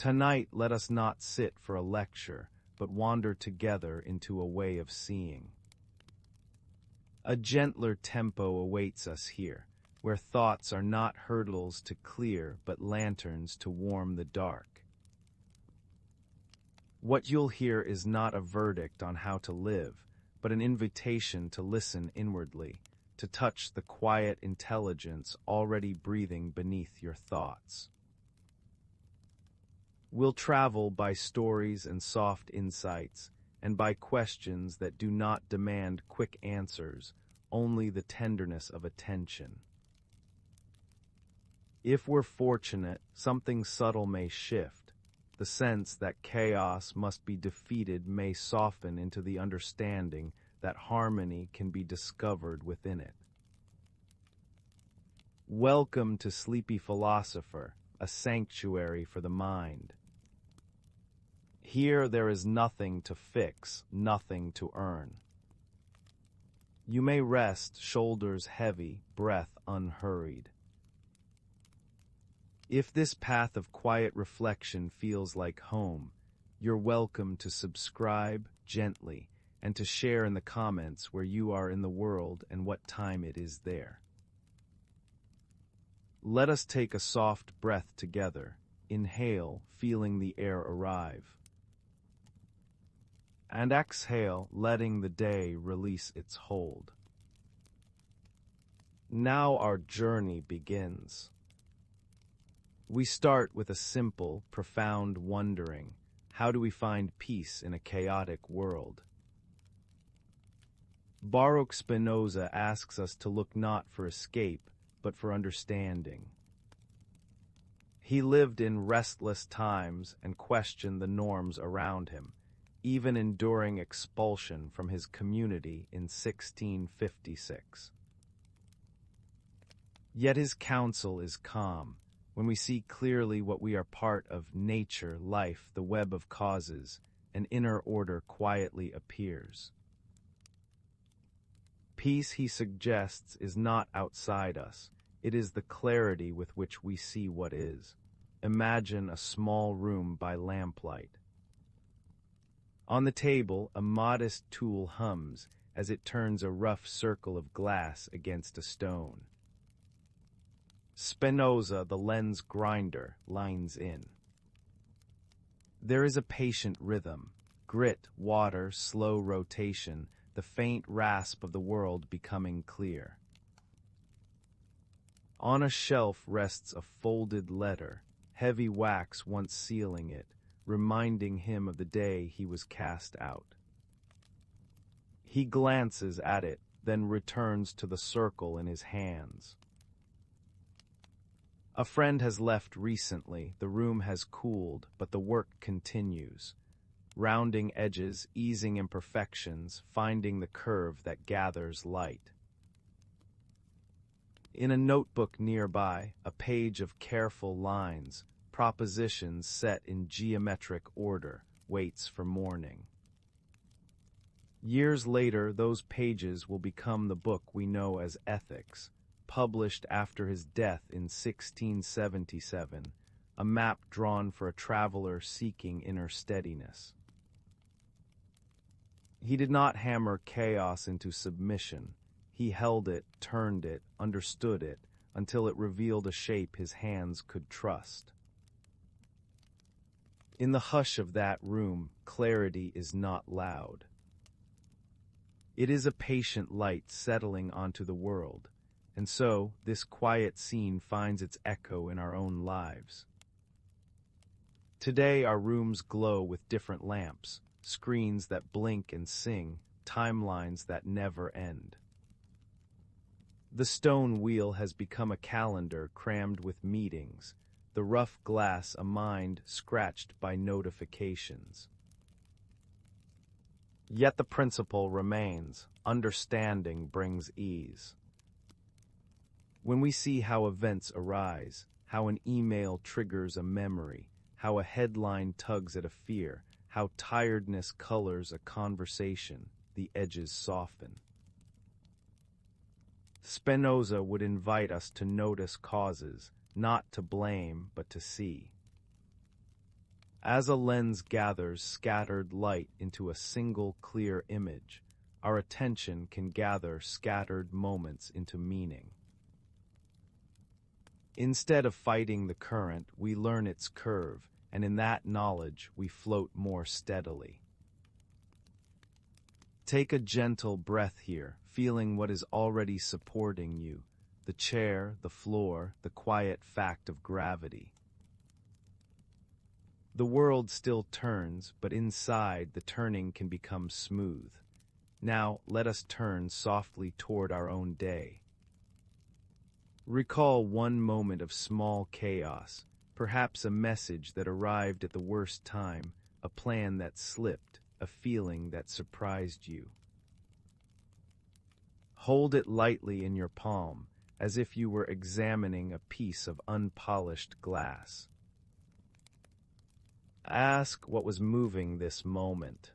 Tonight let us not sit for a lecture, but wander together into a way of seeing. A gentler tempo awaits us here, where thoughts are not hurdles to clear but lanterns to warm the dark. What you'll hear is not a verdict on how to live, but an invitation to listen inwardly, to touch the quiet intelligence already breathing beneath your thoughts. We'll travel by stories and soft insights, and by questions that do not demand quick answers, only the tenderness of attention. If we're fortunate, something subtle may shift. The sense that chaos must be defeated may soften into the understanding that harmony can be discovered within it. Welcome to Sleepy Philosopher, a sanctuary for the mind. Here there is nothing to fix, nothing to earn. You may rest, shoulders heavy, breath unhurried. If this path of quiet reflection feels like home, you're welcome to subscribe gently and to share in the comments where you are in the world and what time it is there. Let us take a soft breath together. Inhale, feeling the air arrive. And exhale, letting the day release its hold. Now our journey begins. We start with a simple, profound wondering. How do we find peace in a chaotic world? Baruch Spinoza asks us to look not for escape, but for understanding. He lived in restless times and questioned the norms around him, even enduring expulsion from his community in 1656. Yet his counsel is calm. When we see clearly what we are part of, nature, life, the web of causes, an inner order quietly appears. Peace, he suggests, is not outside us. It is the clarity with which we see what is. Imagine a small room by lamplight. On the table, a modest tool hums as it turns a rough circle of glass against a stone. Spinoza, the lens grinder, lines in. There is a patient rhythm, grit, water, slow rotation, the faint rasp of the world becoming clear. On a shelf rests a folded letter, heavy wax once sealing it, reminding him of the day he was cast out. He glances at it, then returns to the circle in his hands. A friend has left recently, the room has cooled, but the work continues. Rounding edges, easing imperfections, finding the curve that gathers light. In a notebook nearby, a page of careful lines, propositions set in geometric order, waits for morning. Years later, those pages will become the book we know as Ethics, published after his death in 1677, a map drawn for a traveler seeking inner steadiness. He did not hammer chaos into submission. He held it, turned it, understood it, until it revealed a shape his hands could trust. In the hush of that room, clarity is not loud. It is a patient light settling onto the world. And so, this quiet scene finds its echo in our own lives. Today, our rooms glow with different lamps, screens that blink and sing, timelines that never end. The stone wheel has become a calendar crammed with meetings, the rough glass a mind scratched by notifications. Yet the principle remains: understanding brings ease. When we see how events arise, how an email triggers a memory, how a headline tugs at a fear, how tiredness colors a conversation, the edges soften. Spinoza would invite us to notice causes, not to blame, but to see. As a lens gathers scattered light into a single clear image, our attention can gather scattered moments into meaning. Instead of fighting the current, we learn its curve, and in that knowledge we float more steadily. Take a gentle breath here, feeling what is already supporting you, the chair, the floor, the quiet fact of gravity. The world still turns, but inside the turning can become smooth. Now let us turn softly toward our own day. Recall one moment of small chaos, perhaps a message that arrived at the worst time, a plan that slipped, a feeling that surprised you. Hold it lightly in your palm, as if you were examining a piece of unpolished glass. Ask what was moving this moment.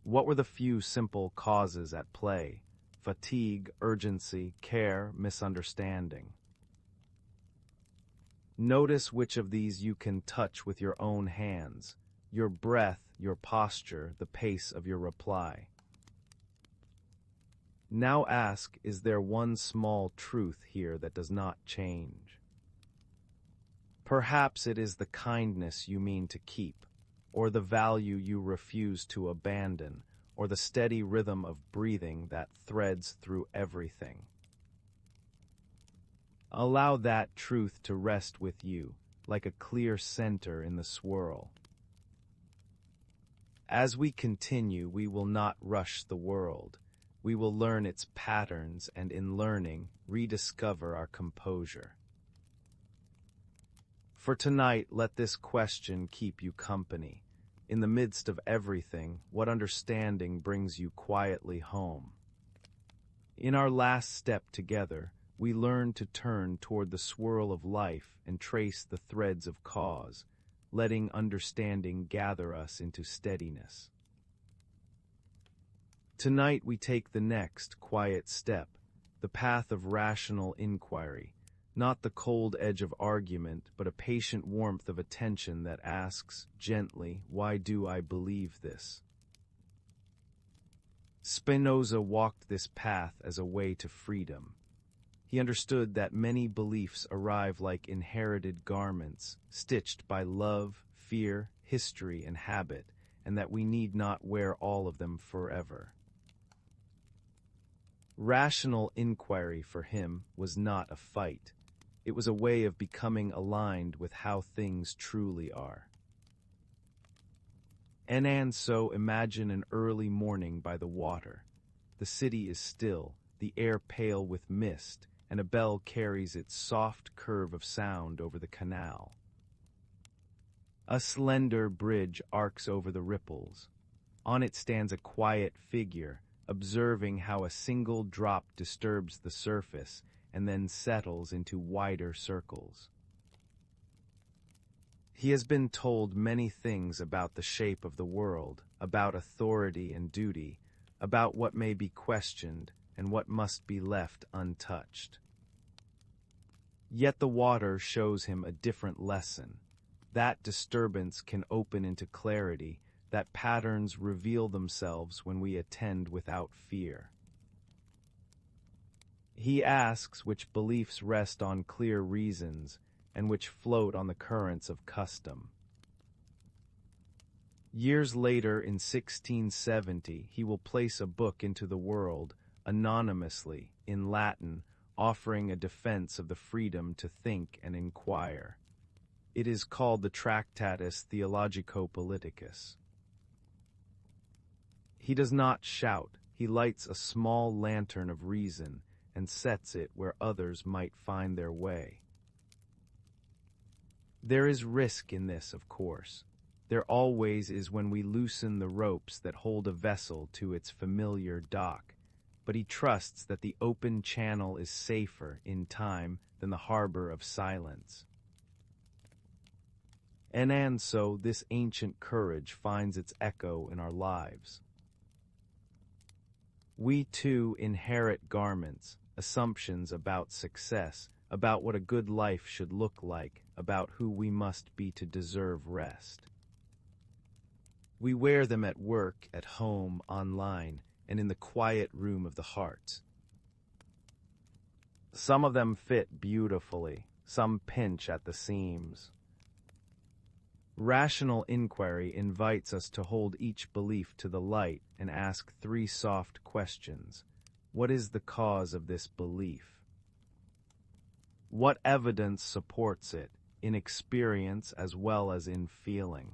What were the few simple causes at play? Fatigue, urgency, care, misunderstanding. Notice which of these you can touch with your own hands, your breath, your posture, the pace of your reply. Now ask, is there one small truth here that does not change? Perhaps it is the kindness you mean to keep, or the value you refuse to abandon, or the steady rhythm of breathing that threads through everything. Allow that truth to rest with you, like a clear center in the swirl. As we continue, we will not rush the world. We will learn its patterns and, in learning, rediscover our composure. For tonight, let this question keep you company. In the midst of everything, what understanding brings you quietly home? In our last step together, we learn to turn toward the swirl of life and trace the threads of cause, letting understanding gather us into steadiness. Tonight we take the next quiet step, the path of rational inquiry, not the cold edge of argument, but a patient warmth of attention that asks, gently, why do I believe this? Spinoza walked this path as a way to freedom. He understood that many beliefs arrive like inherited garments, stitched by love, fear, history, and habit, and that we need not wear all of them forever. Rational inquiry for him was not a fight. It was a way of becoming aligned with how things truly are. And so imagine an early morning by the water. The city is still, the air pale with mist, and a bell carries its soft curve of sound over the canal. A slender bridge arcs over the ripples. On it stands a quiet figure, observing how a single drop disturbs the surface and then settles into wider circles. He has been told many things about the shape of the world, about authority and duty, about what may be questioned and what must be left untouched. Yet the water shows him a different lesson. That disturbance can open into clarity, that patterns reveal themselves when we attend without fear. He asks which beliefs rest on clear reasons and which float on the currents of custom. Years later, in 1670, he will place a book into the world, anonymously, in Latin, offering a defense of the freedom to think and inquire. It is called the Tractatus Theologico-Politicus. He does not shout. He lights a small lantern of reason and sets it where others might find their way. There is risk in this, of course. There always is when we loosen the ropes that hold a vessel to its familiar dock, but he trusts that the open channel is safer in time than the harbor of silence. And so this ancient courage finds its echo in our lives. We too inherit garments, assumptions about success, about what a good life should look like, about who we must be to deserve rest. We wear them at work, at home, online, and in the quiet room of the heart. Some of them fit beautifully, some pinch at the seams. Rational inquiry invites us to hold each belief to the light and ask three soft questions. What is the cause of this belief? What evidence supports it, in experience as well as in feeling?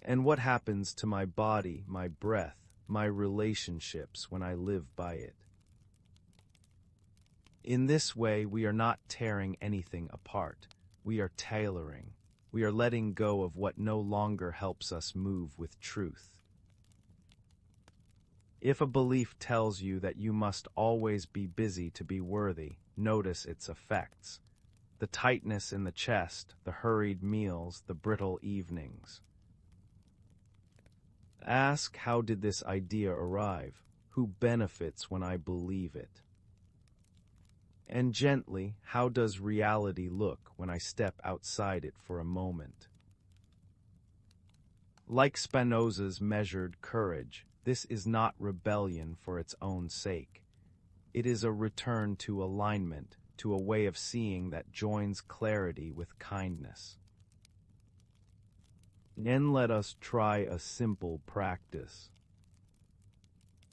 And what happens to my body, my breath, my relationships when I live by it? In this way, we are not tearing anything apart. We are tailoring. We are letting go of what no longer helps us move with truth. If a belief tells you that you must always be busy to be worthy, notice its effects. The tightness in the chest, the hurried meals, the brittle evenings. Ask, how did this idea arrive? Who benefits when I believe it? And gently, how does reality look when I step outside it for a moment? Like Spinoza's measured courage, this is not rebellion for its own sake. It is a return to alignment, to a way of seeing that joins clarity with kindness. Then let us try a simple practice.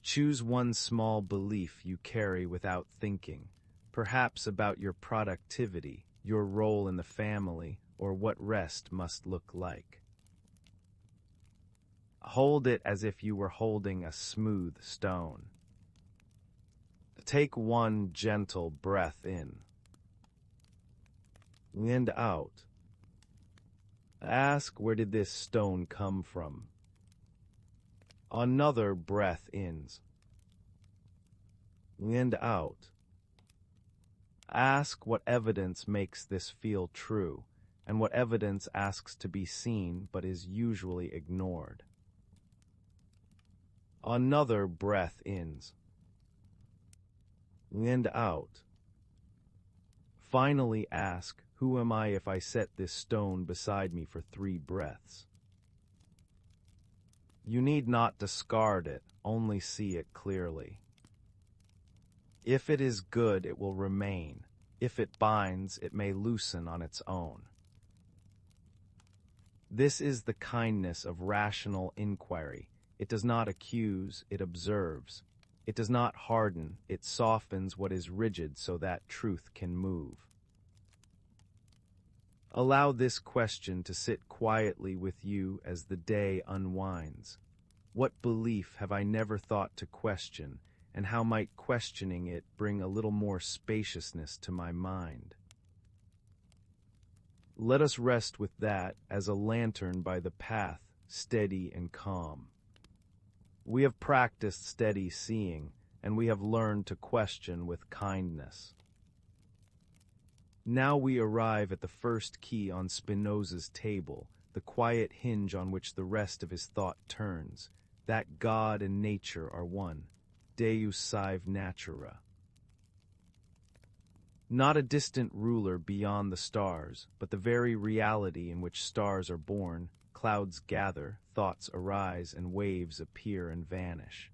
Choose one small belief you carry without thinking, perhaps about your productivity, your role in the family, or what rest must look like. Hold it as if you were holding a smooth stone. Take one gentle breath in and out. Ask, where did this stone come from? Another breath in and out. Ask what evidence makes this feel true, and what evidence asks to be seen but is usually ignored. Another breath in and out. Finally ask, who am I if I set this stone beside me for 3 breaths? You need not discard it, only see it clearly. If it is good, it will remain. If it binds, it may loosen on its own. This is the kindness of rational inquiry. It does not accuse, it observes. It does not harden, it softens what is rigid so that truth can move. Allow this question to sit quietly with you as the day unwinds. What belief have I never thought to question, and how might questioning it bring a little more spaciousness to my mind? Let us rest with that as a lantern by the path, steady and calm. We have practiced steady seeing, and we have learned to question with kindness. Now we arrive at the first key on Spinoza's table, the quiet hinge on which the rest of his thought turns, that God and nature are one, Deus sive natura. Not a distant ruler beyond the stars, but the very reality in which stars are born, clouds gather, thoughts arise, and waves appear and vanish.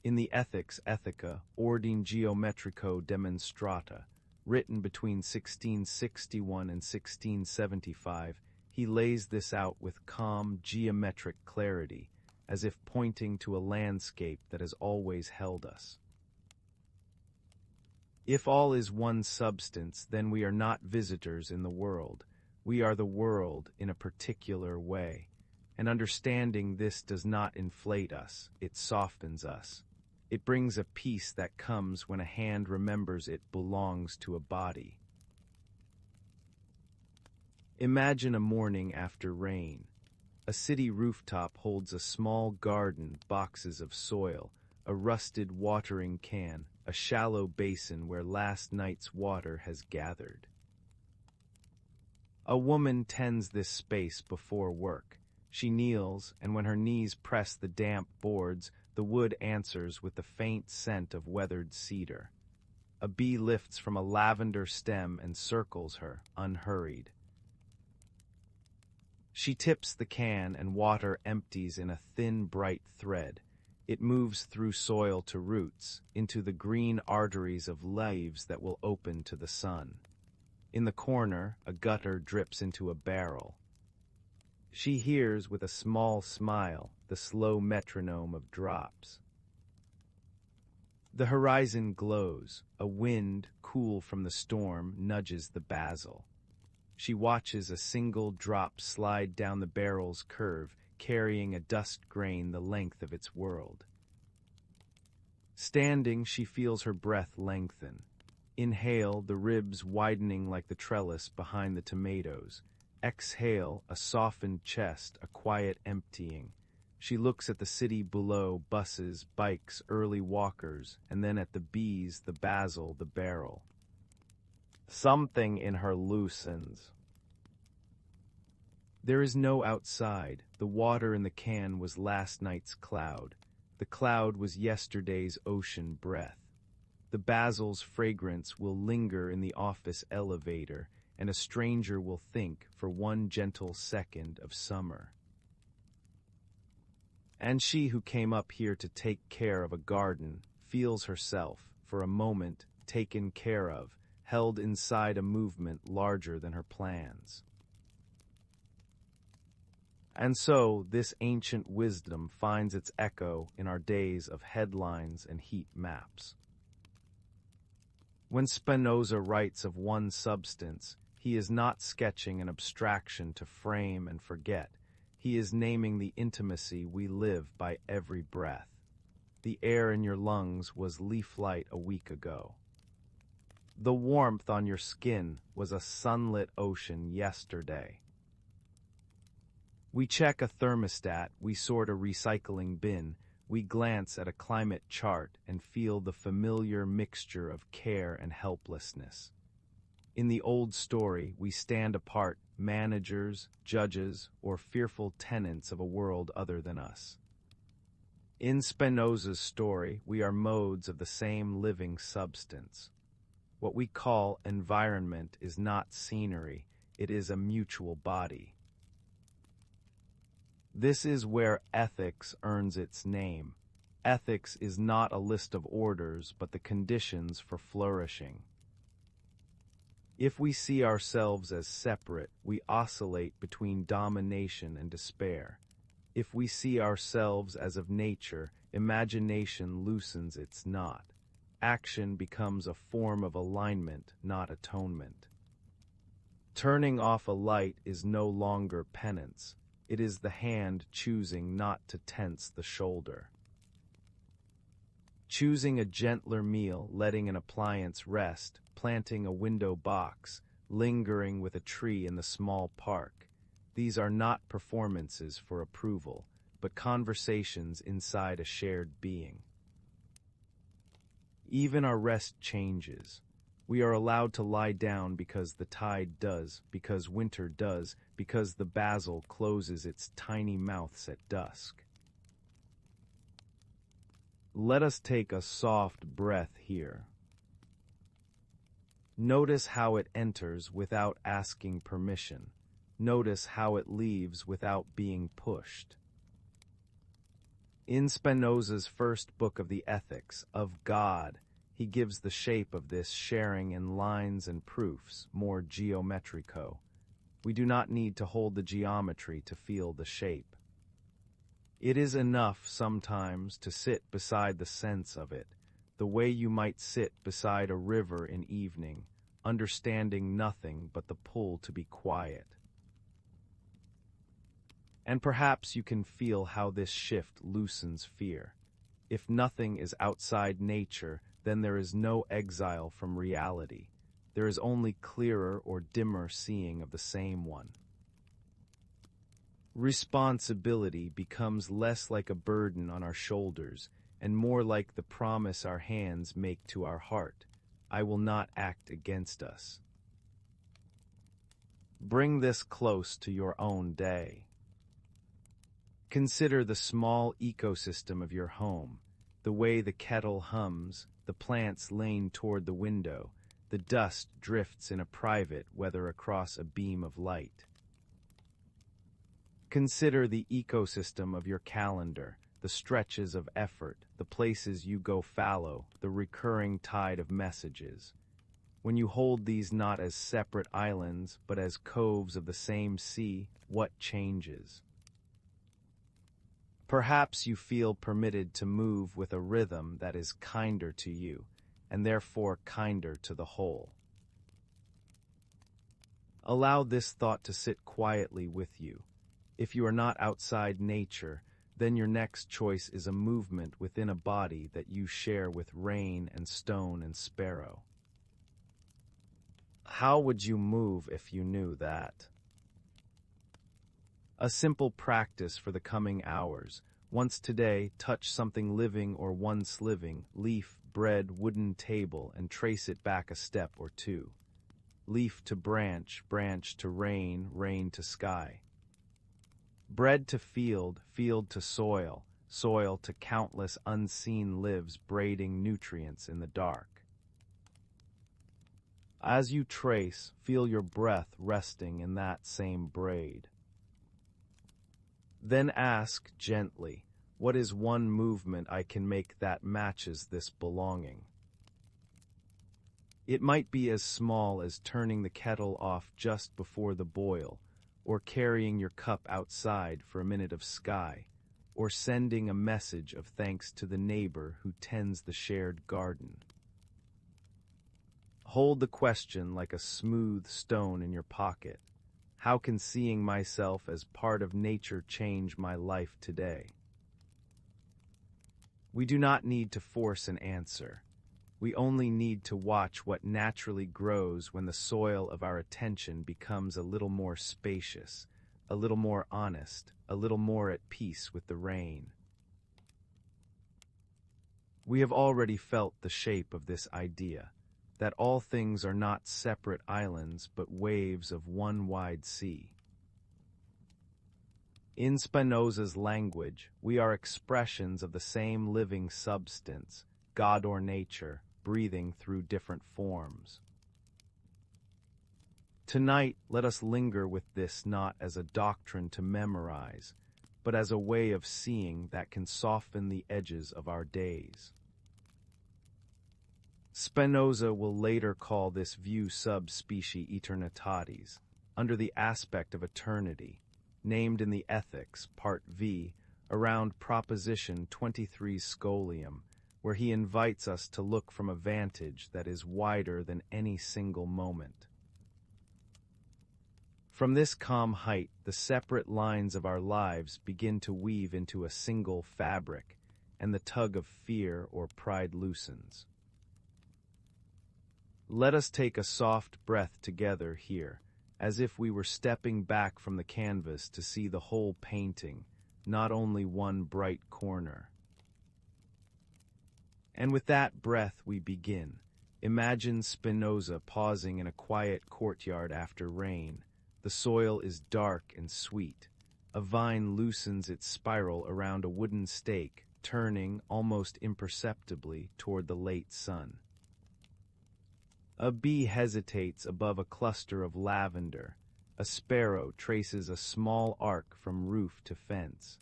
In the Ethics Ethica, Ordine Geometrico Demonstrata, written between 1661 and 1675, he lays this out with calm, geometric clarity, as if pointing to a landscape that has always held us. If all is one substance, then we are not visitors in the world. We are the world in a particular way, and understanding this does not inflate us, it softens us. It brings a peace that comes when a hand remembers it belongs to a body. Imagine a morning after rain. A city rooftop holds a small garden, boxes of soil, a rusted watering can, a shallow basin where last night's water has gathered. A woman tends this space before work. She kneels, and when her knees press the damp boards, the wood answers with the faint scent of weathered cedar. A bee lifts from a lavender stem and circles her, unhurried. She tips the can and water empties in a thin, bright thread. It moves through soil to roots, into the green arteries of leaves that will open to the sun. In the corner, a gutter drips into a barrel. She hears with a small smile the slow metronome of drops. The horizon glows. A wind, cool from the storm, nudges the basil. She watches a single drop slide down the barrel's curve, carrying a dust grain the length of its world. Standing, she feels her breath lengthen. Inhale, the ribs widening like the trellis behind the tomatoes. Exhale, a softened chest, a quiet emptying. She looks at the city below, buses, bikes, early walkers, and then at the bees, the basil, the barrel. Something in her loosens. There is no outside. The water in the can was last night's cloud. The cloud was yesterday's ocean breath. The basil's fragrance will linger in the office elevator, and a stranger will think for one gentle second of summer. And she who came up here to take care of a garden feels herself, for a moment, taken care of, held inside a movement larger than her plans. And so, this ancient wisdom finds its echo in our days of headlines and heat maps. When Spinoza writes of one substance, he is not sketching an abstraction to frame and forget. He is naming the intimacy we live by every breath. The air in your lungs was leaf light a week ago. The warmth on your skin was a sunlit ocean yesterday. We check a thermostat, we sort a recycling bin, we glance at a climate chart and feel the familiar mixture of care and helplessness. In the old story, we stand apart, managers, judges, or fearful tenants of a world other than us. In Spinoza's story, we are modes of the same living substance. What we call environment is not scenery, it is a mutual body. This is where ethics earns its name. Ethics is not a list of orders, but the conditions for flourishing. If we see ourselves as separate, we oscillate between domination and despair. If we see ourselves as of nature, imagination loosens its knot. Action becomes a form of alignment, not atonement. Turning off a light is no longer penance. It is the hand choosing not to tense the shoulder. Choosing a gentler meal, letting an appliance rest, planting a window box, lingering with a tree in the small park. These are not performances for approval, but conversations inside a shared being. Even our rest changes. We are allowed to lie down because the tide does, because winter does, because the basil closes its tiny mouths at dusk. Let us take a soft breath here. Notice how it enters without asking permission. Notice how it leaves without being pushed. In Spinoza's first book of the Ethics, of God, he gives the shape of this sharing in lines and proofs, more geometrico. We do not need to hold the geometry to feel the shape. It is enough sometimes to sit beside the sense of it, the way you might sit beside a river in evening, understanding nothing but the pull to be quiet. And perhaps you can feel how this shift loosens fear. If nothing is outside nature, then there is no exile from reality. There is only clearer or dimmer seeing of the same one. Responsibility becomes less like a burden on our shoulders and more like the promise our hands make to our heart. I will not act against us. Bring this close to your own day. Consider the small ecosystem of your home, the way the kettle hums, the plants lean toward the window, the dust drifts in a private, whether across a beam of light. Consider the ecosystem of your calendar, the stretches of effort, the places you go fallow, the recurring tide of messages. When you hold these not as separate islands, but as coves of the same sea, what changes? Perhaps you feel permitted to move with a rhythm that is kinder to you, and therefore kinder to the whole. Allow this thought to sit quietly with you. If you are not outside nature, then your next choice is a movement within a body that you share with rain and stone and sparrow. How would you move if you knew that? A simple practice for the coming hours. Once today, touch something living or once living, leaf, bread, wooden table, and trace it back a step or two. Leaf to branch, branch to rain, rain to sky. Bread to field, field to soil, soil to countless unseen lives braiding nutrients in the dark. As you trace, feel your breath resting in that same braid. Then ask gently, what is one movement I can make that matches this belonging? It might be as small as turning the kettle off just before the boil, or carrying your cup outside for a minute of sky, or sending a message of thanks to the neighbor who tends the shared garden. Hold the question like a smooth stone in your pocket. How can seeing myself as part of nature change my life today? We do not need to force an answer. We only need to watch what naturally grows when the soil of our attention becomes a little more spacious, a little more honest, a little more at peace with the rain. We have already felt the shape of this idea, that all things are not separate islands but waves of one wide sea. In Spinoza's language, we are expressions of the same living substance, God or nature, breathing through different forms. Tonight, let us linger with this not as a doctrine to memorize, but as a way of seeing that can soften the edges of our days. Spinoza will later call this view sub specie aeternitatis, under the aspect of eternity, named in the Ethics, Part V, around Proposition 23 Scholium, where he invites us to look from a vantage that is wider than any single moment. From this calm height, the separate lines of our lives begin to weave into a single fabric, and the tug of fear or pride loosens. Let us take a soft breath together here, as if we were stepping back from the canvas to see the whole painting, not only one bright corner. And with that breath we begin. Imagine Spinoza pausing in a quiet courtyard after rain. The soil is dark and sweet. A vine loosens its spiral around a wooden stake, turning, almost imperceptibly, toward the late sun. A bee hesitates above a cluster of lavender. A sparrow traces a small arc from roof to fence.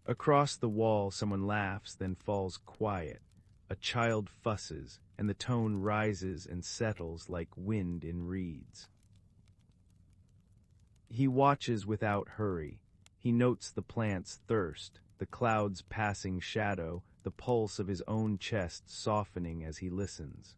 Across the wall, someone laughs, then falls quiet. A child fusses, and the tone rises and settles like wind in reeds. He watches without hurry. He notes the plant's thirst, the cloud's passing shadow, the pulse of his own chest softening as he listens.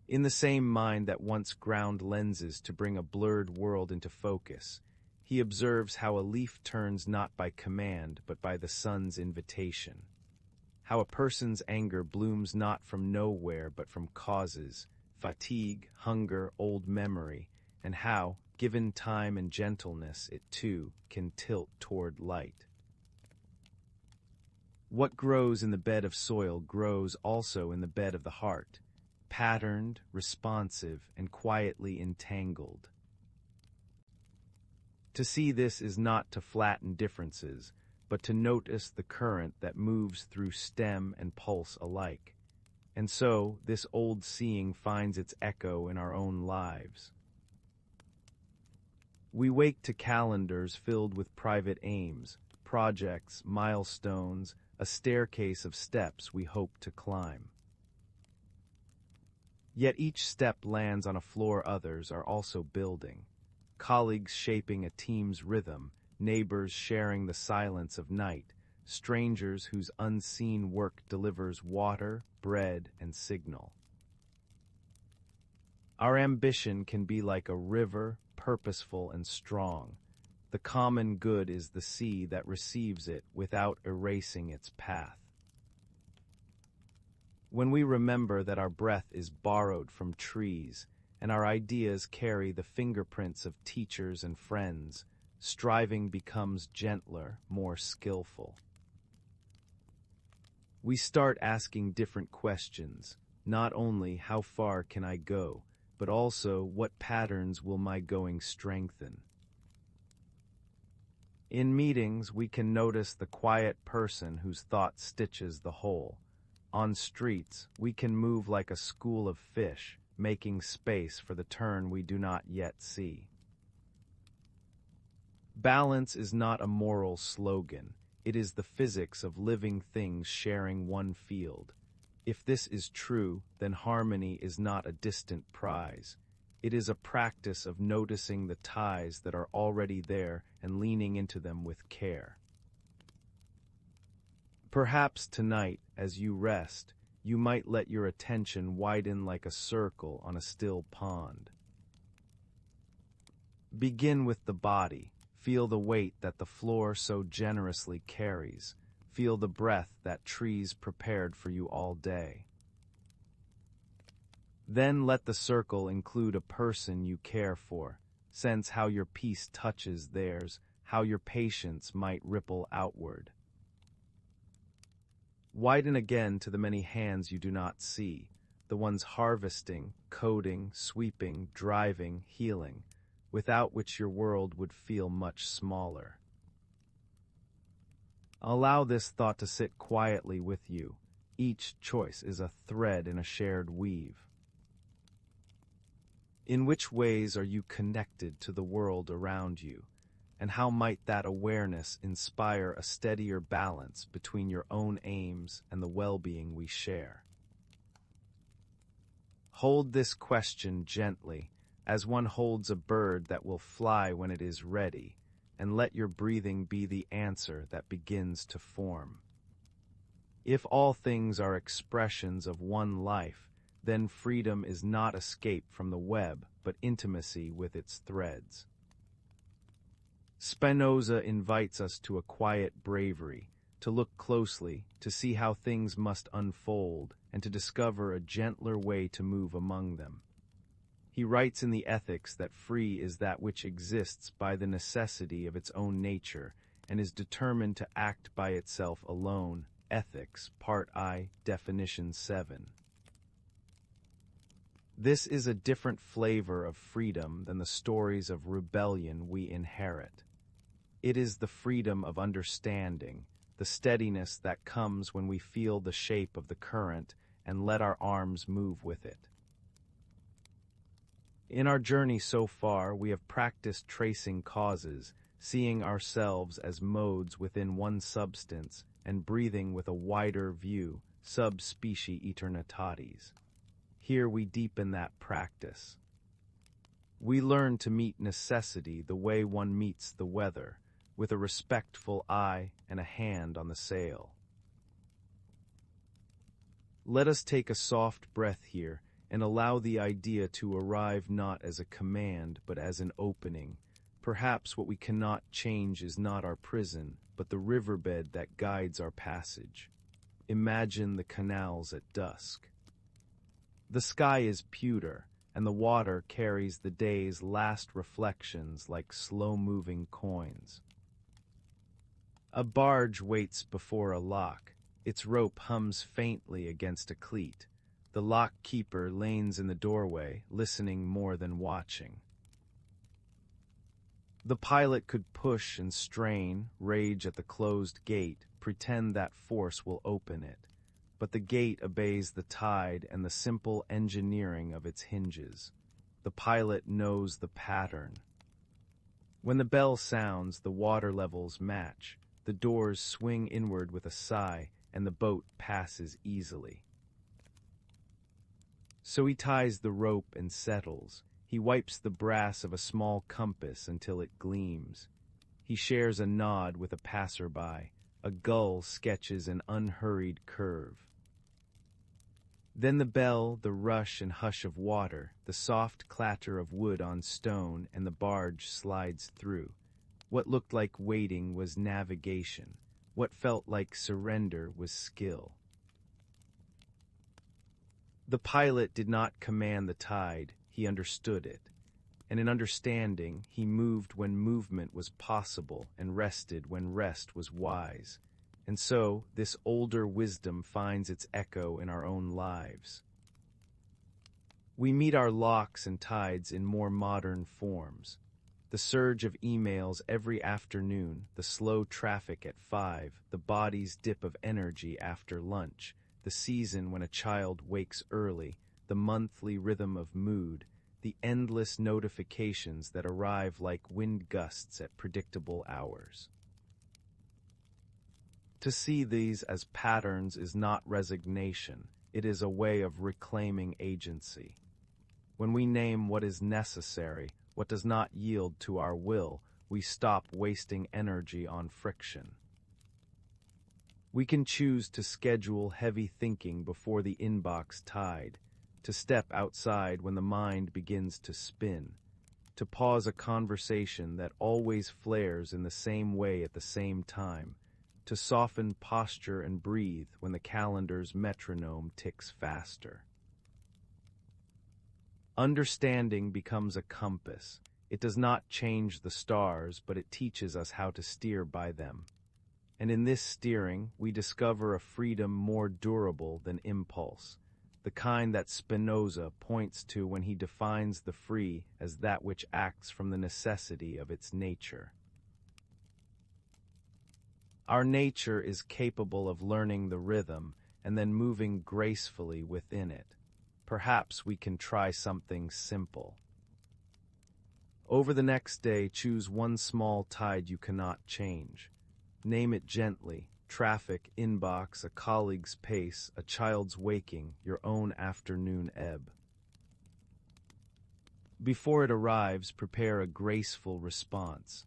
In the same mind that once ground lenses to bring a blurred world into focus, he observes how a leaf turns not by command but by the sun's invitation, how a person's anger blooms not from nowhere but from causes, fatigue, hunger, old memory, and how, given time and gentleness, it too can tilt toward light. What grows in the bed of soil grows also in the bed of the heart, patterned, responsive, and quietly entangled. To see this is not to flatten differences, but to notice the current that moves through stem and pulse alike. And so, this old seeing finds its echo in our own lives. We wake to calendars filled with private aims, projects, milestones, a staircase of steps we hope to climb. Yet each step lands on a floor others are also building. Colleagues shaping a team's rhythm, neighbors sharing the silence of night, strangers whose unseen work delivers water, bread, and signal. Our ambition can be like a river, purposeful and strong. The common good is the sea that receives it without erasing its path. When we remember that our breath is borrowed from trees, and our ideas carry the fingerprints of teachers and friends, striving becomes gentler, more skillful. We start asking different questions, not only how far can I go, but also what patterns will my going strengthen. In meetings, we can notice the quiet person whose thought stitches the whole. On streets, we can move like a school of fish, making space for the turn we do not yet see. Balance is not a moral slogan. It is the physics of living things sharing one field. If this is true, then harmony is not a distant prize. It is a practice of noticing the ties that are already there and leaning into them with care. Perhaps tonight, as you rest, you might let your attention widen like a circle on a still pond. Begin with the body. Feel the weight that the floor so generously carries. Feel the breath that trees prepared for you all day. Then let the circle include a person you care for. Sense how your peace touches theirs, how your patience might ripple outward. Widen again to the many hands you do not see, the ones harvesting, coding, sweeping, driving, healing, without which your world would feel much smaller. Allow this thought to sit quietly with you. Each choice is a thread in a shared weave. In which ways are you connected to the world around you? And how might that awareness inspire a steadier balance between your own aims and the well-being we share? Hold this question gently, as one holds a bird that will fly when it is ready, and let your breathing be the answer that begins to form. If all things are expressions of one life, then freedom is not escape from the web, but intimacy with its threads. Spinoza invites us to a quiet bravery, to look closely, to see how things must unfold, and to discover a gentler way to move among them. He writes in the Ethics that free is that which exists by the necessity of its own nature, and is determined to act by itself alone. Ethics, Part I, Definition 7. This is a different flavor of freedom than the stories of rebellion we inherit. It is the freedom of understanding, the steadiness that comes when we feel the shape of the current and let our arms move with it. In our journey so far, we have practiced tracing causes, seeing ourselves as modes within one substance, and breathing with a wider view, sub-specie aeternitatis. Here we deepen that practice. We learn to meet necessity the way one meets the weather, with a respectful eye and a hand on the sail. Let us take a soft breath here and allow the idea to arrive not as a command but as an opening. Perhaps what we cannot change is not our prison, but the riverbed that guides our passage. Imagine the canals at dusk. The sky is pewter, and the water carries the day's last reflections like slow-moving coins. A barge waits before a lock. Its rope hums faintly against a cleat. The lock keeper leans in the doorway, listening more than watching. The pilot could push and strain, rage at the closed gate, pretend that force will open it. But the gate obeys the tide and the simple engineering of its hinges. The pilot knows the pattern. When the bell sounds, the water levels match. The doors swing inward with a sigh, and the boat passes easily. So he ties the rope and settles. He wipes the brass of a small compass until it gleams. He shares a nod with a passerby. A gull sketches an unhurried curve. Then the bell, the rush and hush of water, the soft clatter of wood on stone, and the barge slides through. What looked like waiting was navigation. What felt like surrender was skill. The pilot did not command the tide, he understood it. And in understanding, he moved when movement was possible and rested when rest was wise. And so, this older wisdom finds its echo in our own lives. We meet our locks and tides in more modern forms. The surge of emails every afternoon, the slow traffic at 5, the body's dip of energy after lunch, the season when a child wakes early, the monthly rhythm of mood, the endless notifications that arrive like wind gusts at predictable hours. To see these as patterns is not resignation, it is a way of reclaiming agency. When we name what is necessary, what does not yield to our will, we stop wasting energy on friction. We can choose to schedule heavy thinking before the inbox tide, to step outside when the mind begins to spin, to pause a conversation that always flares in the same way at the same time, to soften posture and breathe when the calendar's metronome ticks faster. Understanding becomes a compass. It does not change the stars, but it teaches us how to steer by them. And in this steering, we discover a freedom more durable than impulse, the kind that Spinoza points to when he defines the free as that which acts from the necessity of its nature. Our nature is capable of learning the rhythm and then moving gracefully within it. Perhaps we can try something simple. Over the next day, choose one small tide you cannot change. Name it gently: traffic, inbox, a colleague's pace, a child's waking, your own afternoon ebb. Before it arrives, prepare a graceful response.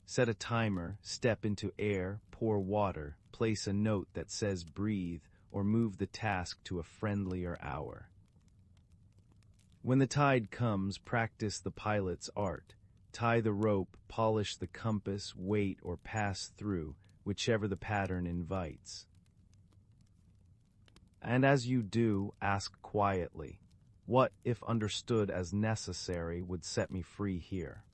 Set a timer, step into air, pour water, place a note that says breathe, or move the task to a friendlier hour. When the tide comes, practice the pilot's art. Tie the rope, polish the compass, wait, or pass through, whichever the pattern invites. And as you do, ask quietly, what, if understood as necessary, would set me free here?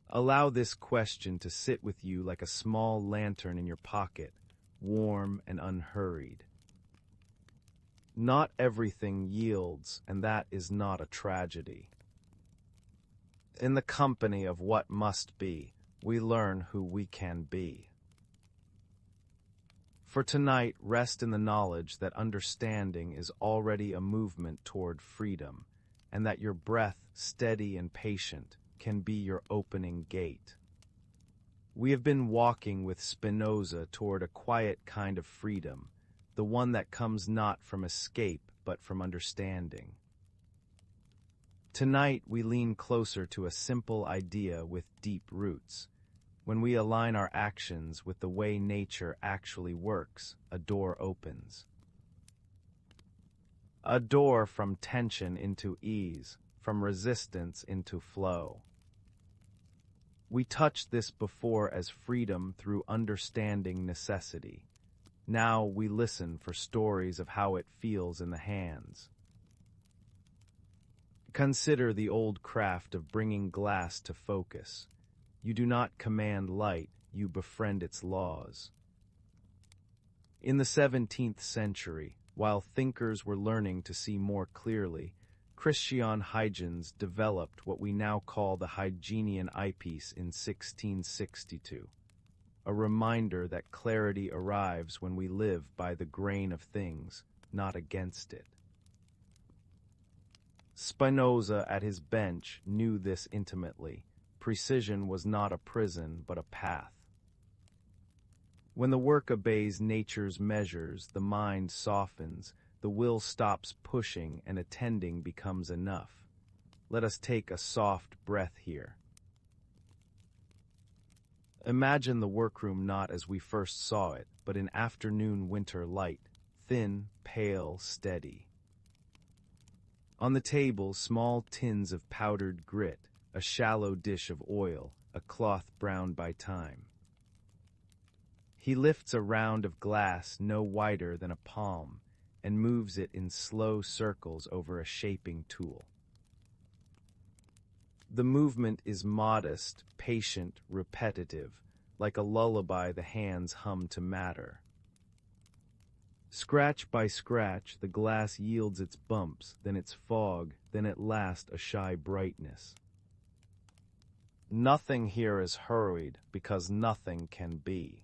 Allow this question to sit with you like a small lantern in your pocket, warm and unhurried. Not everything yields, and that is not a tragedy. In the company of what must be, we learn who we can be. For tonight, rest in the knowledge that understanding is already a movement toward freedom, and that your breath, steady and patient, can be your opening gate. We have been walking with Spinoza toward a quiet kind of freedom, the one that comes not from escape but from understanding. Tonight we lean closer to a simple idea with deep roots. When we align our actions with the way nature actually works, a door opens. A door from tension into ease, from resistance into flow. We touched this before as freedom through understanding necessity. Now we listen for stories of how it feels in the hands. Consider the old craft of bringing glass to focus. You do not command light, you befriend its laws. In the 17th century, while thinkers were learning to see more clearly, Christian Huygens developed what we now call the Huygenian eyepiece in 1662, a reminder that clarity arrives when we live by the grain of things, not against it. Spinoza at his bench knew this intimately. Precision was not a prison, but a path. When the work obeys nature's measures, the mind softens, the will stops pushing, and attending becomes enough. Let us take a soft breath here. Imagine the workroom not as we first saw it, but in afternoon winter light, thin, pale, steady. On the table, small tins of powdered grit, a shallow dish of oil, a cloth browned by time. He lifts a round of glass no wider than a palm and moves it in slow circles over a shaping tool. The movement is modest, patient, repetitive, like a lullaby the hands hum to matter. Scratch by scratch, the glass yields its bumps, then its fog, then at last a shy brightness. Nothing here is hurried, because nothing can be.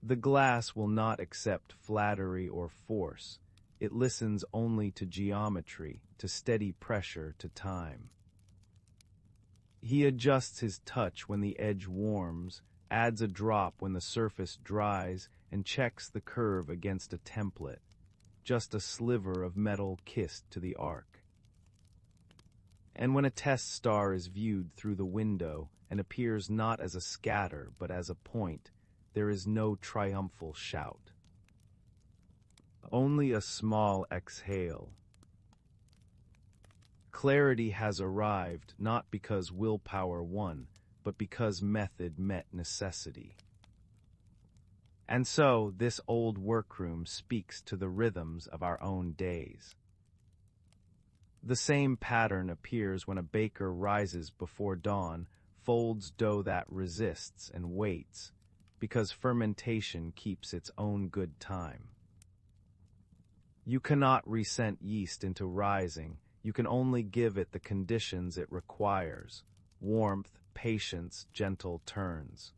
The glass will not accept flattery or force. It listens only to geometry, to steady pressure, to time. He adjusts his touch when the edge warms, adds a drop when the surface dries, and checks the curve against a template, just a sliver of metal kissed to the arc. And when a test star is viewed through the window and appears not as a scatter but as a point, there is no triumphal shout. Only a small exhale. Clarity has arrived not because willpower won, but because method met necessity. And so, this old workroom speaks to the rhythms of our own days. The same pattern appears when a baker rises before dawn, folds dough that resists and waits, because fermentation keeps its own good time. You cannot resent yeast into rising, you can only give it the conditions it requires: warmth, patience, gentle turns.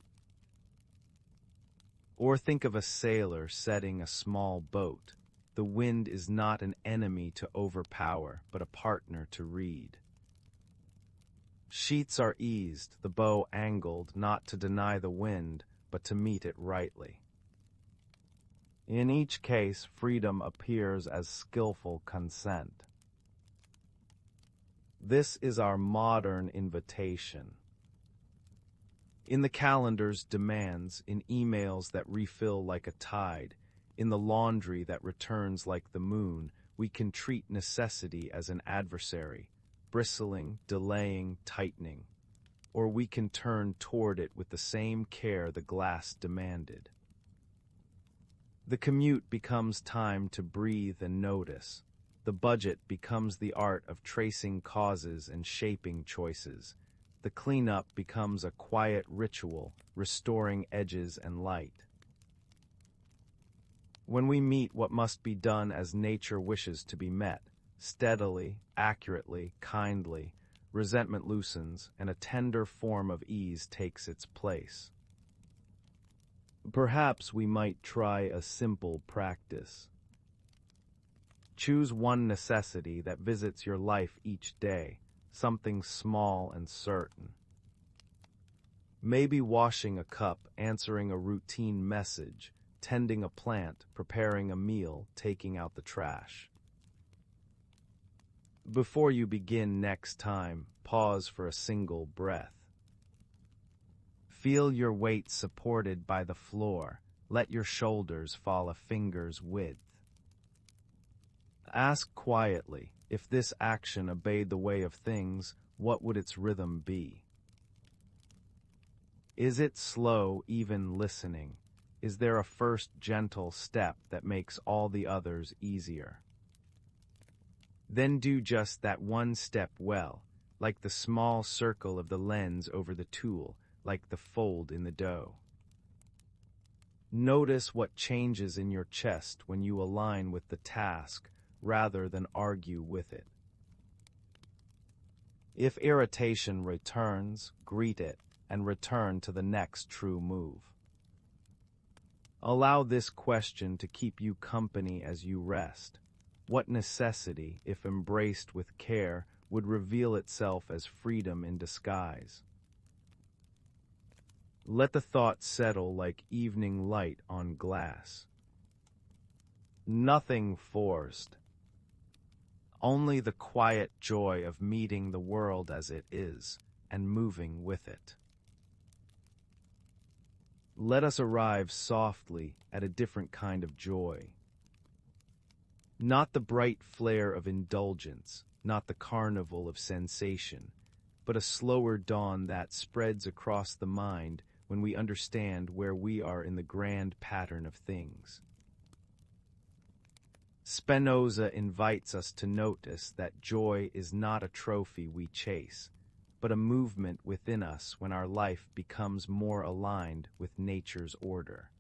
Or think of a sailor setting a small boat. The wind is not an enemy to overpower, but a partner to read. Sheets are eased, the bow angled, not to deny the wind, but to meet it rightly. In each case, freedom appears as skillful consent. This is our modern invitation. In the calendar's demands, in emails that refill like a tide, in the laundry that returns like the moon, we can treat necessity as an adversary, bristling, delaying, tightening. Or we can turn toward it with the same care the glass demanded. The commute becomes time to breathe and notice. The budget becomes the art of tracing causes and shaping choices. The cleanup becomes a quiet ritual, restoring edges and light. When we meet what must be done as nature wishes to be met, steadily, accurately, kindly, resentment loosens, and a tender form of ease takes its place. Perhaps we might try a simple practice. Choose one necessity that visits your life each day, something small and certain. Maybe washing a cup, answering a routine message, tending a plant, preparing a meal, taking out the trash. Before you begin next time, pause for a single breath. Feel your weight supported by the floor. Let your shoulders fall a finger's width. Ask quietly, if this action obeyed the way of things, what would its rhythm be? Is it slow, even listening? Is there a first gentle step that makes all the others easier? Then do just that one step well, like the small circle of the lens over the tool, like the fold in the dough. Notice what changes in your chest when you align with the task, rather than argue with it. If irritation returns, greet it and return to the next true move. Allow this question to keep you company as you rest. What necessity, if embraced with care, would reveal itself as freedom in disguise? Let the thought settle like evening light on glass. Nothing forced. Only the quiet joy of meeting the world as it is and moving with it. Let us arrive softly at a different kind of joy. Not the bright flare of indulgence, not the carnival of sensation, but a slower dawn that spreads across the mind when we understand where we are in the grand pattern of things. Spinoza invites us to notice that joy is not a trophy we chase, but a movement within us when our life becomes more aligned with nature's order.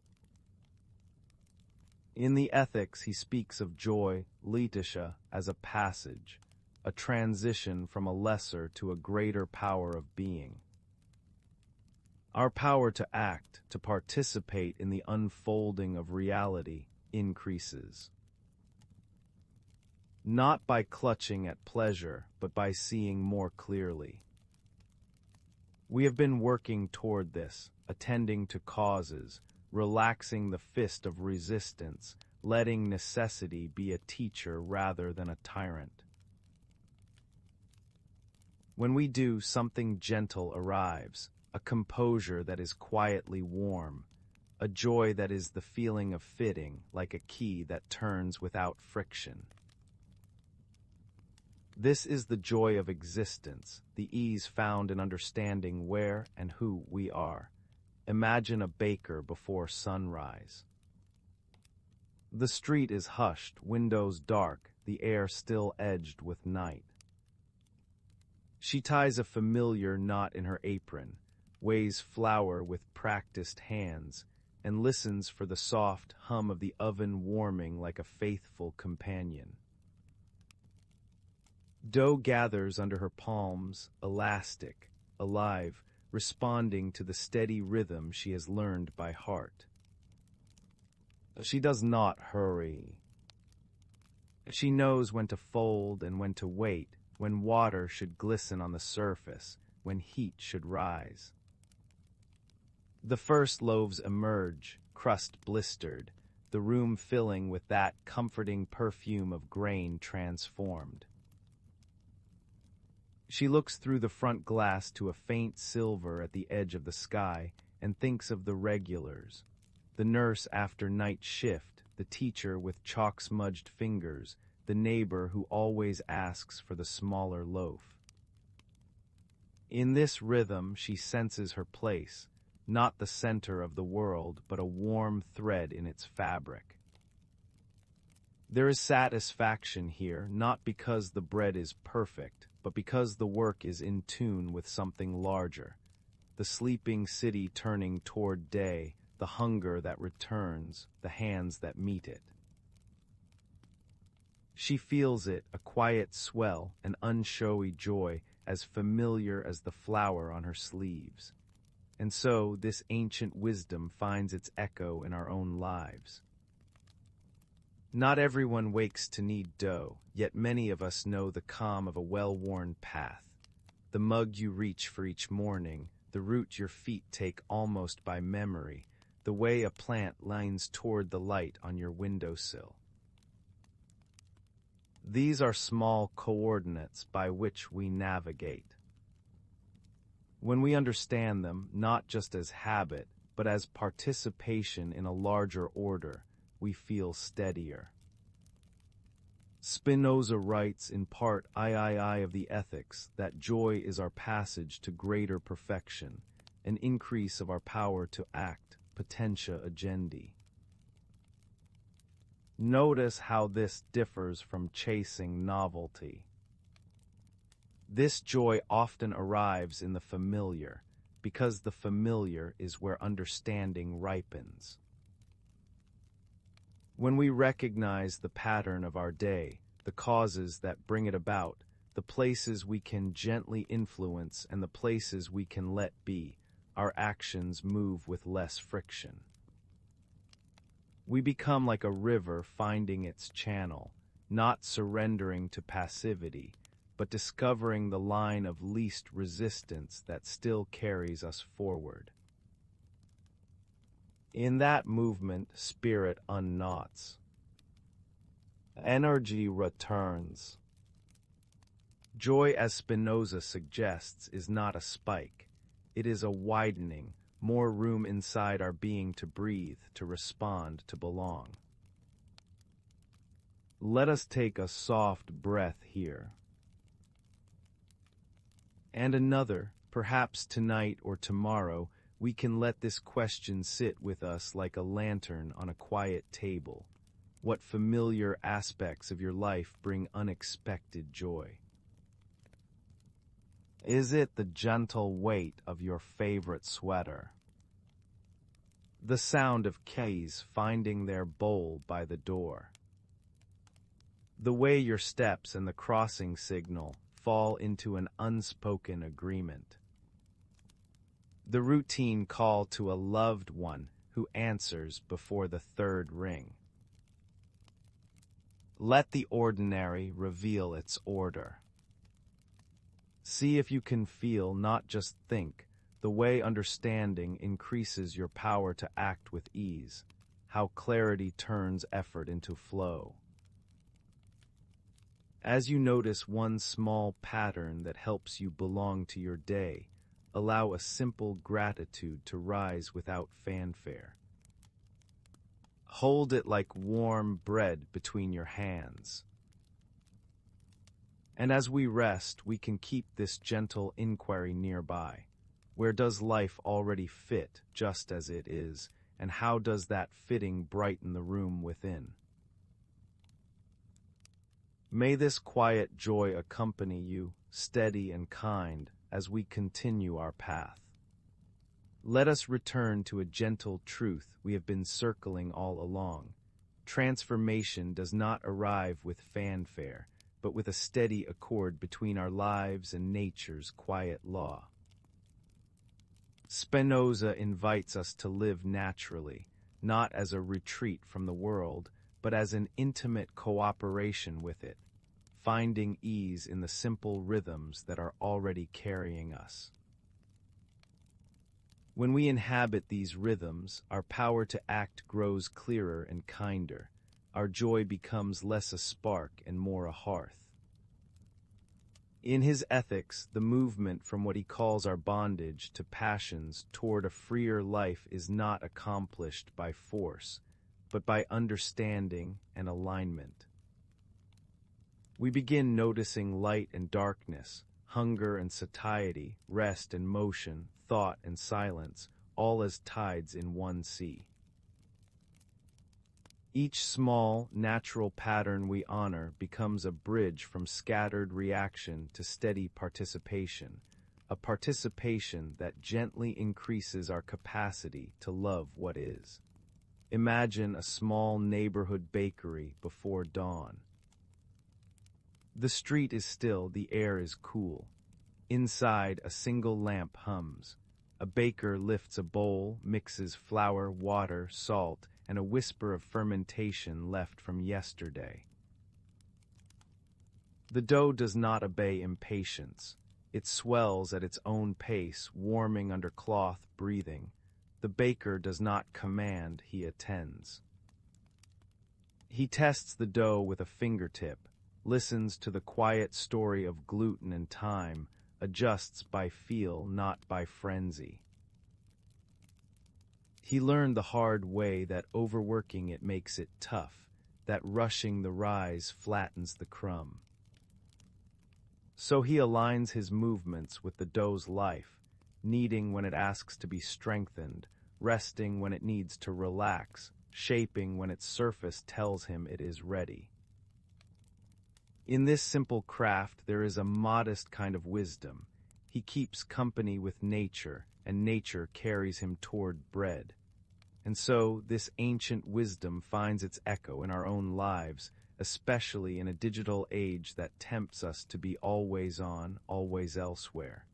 In the Ethics, he speaks of joy, litisha, as a passage, a transition from a lesser to a greater power of being. Our power to act, to participate in the unfolding of reality, increases. Not by clutching at pleasure, but by seeing more clearly. We have been working toward this, attending to causes, relaxing the fist of resistance, letting necessity be a teacher rather than a tyrant. When we do, something gentle arrives, a composure that is quietly warm, a joy that is the feeling of fitting, like a key that turns without friction. This is the joy of existence, the ease found in understanding where and who we are. Imagine a baker before sunrise. The street is hushed, windows dark, the air still edged with night. She ties a familiar knot in her apron, weighs flour with practiced hands, and listens for the soft hum of the oven warming like a faithful companion. Dough gathers under her palms, elastic, alive, responding to the steady rhythm she has learned by heart. She does not hurry. She knows when to fold and when to wait, when water should glisten on the surface, when heat should rise. The first loaves emerge, crust blistered, the room filling with that comforting perfume of grain transformed. She looks through the front glass to a faint silver at the edge of the sky and thinks of the regulars, the nurse after night shift, the teacher with chalk-smudged fingers, the neighbor who always asks for the smaller loaf. In this rhythm she senses her place, not the center of the world, but a warm thread in its fabric. There is satisfaction here, not because the bread is perfect, but because the work is in tune with something larger. The sleeping city turning toward day, the hunger that returns, the hands that meet it. She feels it, a quiet swell, an unshowy joy, as familiar as the flower on her sleeves. And so this ancient wisdom finds its echo in our own lives. Not everyone wakes to need dough, yet many of us know the calm of a well-worn path, the mug you reach for each morning, the route your feet take almost by memory, the way a plant lines toward the light on your windowsill. These are small coordinates by which we navigate. When we understand them, not just as habit, but as participation in a larger order, we feel steadier. Spinoza writes in part III of the Ethics that joy is our passage to greater perfection, an increase of our power to act, potentia agendi. Notice how this differs from chasing novelty. This joy often arrives in the familiar, because the familiar is where understanding ripens. When we recognize the pattern of our day, the causes that bring it about, the places we can gently influence and the places we can let be, our actions move with less friction. We become like a river finding its channel, not surrendering to passivity, but discovering the line of least resistance that still carries us forward. In that movement, spirit unknots. Energy returns. Joy, as Spinoza suggests, is not a spike. It is a widening, more room inside our being to breathe, to respond, to belong. Let us take a soft breath here. And another, perhaps tonight or tomorrow, we can let this question sit with us like a lantern on a quiet table. What familiar aspects of your life bring unexpected joy? Is it the gentle weight of your favorite sweater? The sound of keys finding their bowl by the door? The way your steps and the crossing signal fall into an unspoken agreement? The routine call to a loved one who answers before the third ring? Let the ordinary reveal its order. See if you can feel, not just think, the way understanding increases your power to act with ease, how clarity turns effort into flow. As you notice one small pattern that helps you belong to your day, allow a simple gratitude to rise without fanfare. Hold it like warm bread between your hands. And as we rest, we can keep this gentle inquiry nearby. Where does life already fit just as it is, and how does that fitting brighten the room within? May this quiet joy accompany you, steady and kind, as we continue our path. Let us return to a gentle truth we have been circling all along. Transformation does not arrive with fanfare, but with a steady accord between our lives and nature's quiet law. Spinoza invites us to live naturally, not as a retreat from the world, but as an intimate cooperation with it, finding ease in the simple rhythms that are already carrying us. When we inhabit these rhythms, our power to act grows clearer and kinder. Our joy becomes less a spark and more a hearth. In his ethics, the movement from what he calls our bondage to passions toward a freer life is not accomplished by force, but by understanding and alignment. We begin noticing light and darkness, hunger and satiety, rest and motion, thought and silence, all as tides in one sea. Each small, natural pattern we honor becomes a bridge from scattered reaction to steady participation, a participation that gently increases our capacity to love what is. Imagine a small neighborhood bakery before dawn. The street is still, the air is cool. Inside, a single lamp hums. A baker lifts a bowl, mixes flour, water, salt, and a whisper of fermentation left from yesterday. The dough does not obey impatience. It swells at its own pace, warming under cloth, breathing. The baker does not command, he attends. He tests the dough with a fingertip, listens to the quiet story of gluten and time, adjusts by feel, not by frenzy. He learned the hard way that overworking it makes it tough, that rushing the rise flattens the crumb. So he aligns his movements with the dough's life, kneading when it asks to be strengthened, resting when it needs to relax, shaping when its surface tells him it is ready. In this simple craft there is a modest kind of wisdom. He keeps company with nature, and nature carries him toward bread. And so this ancient wisdom finds its echo in our own lives especially in a digital age that tempts us to be always on, always elsewhere.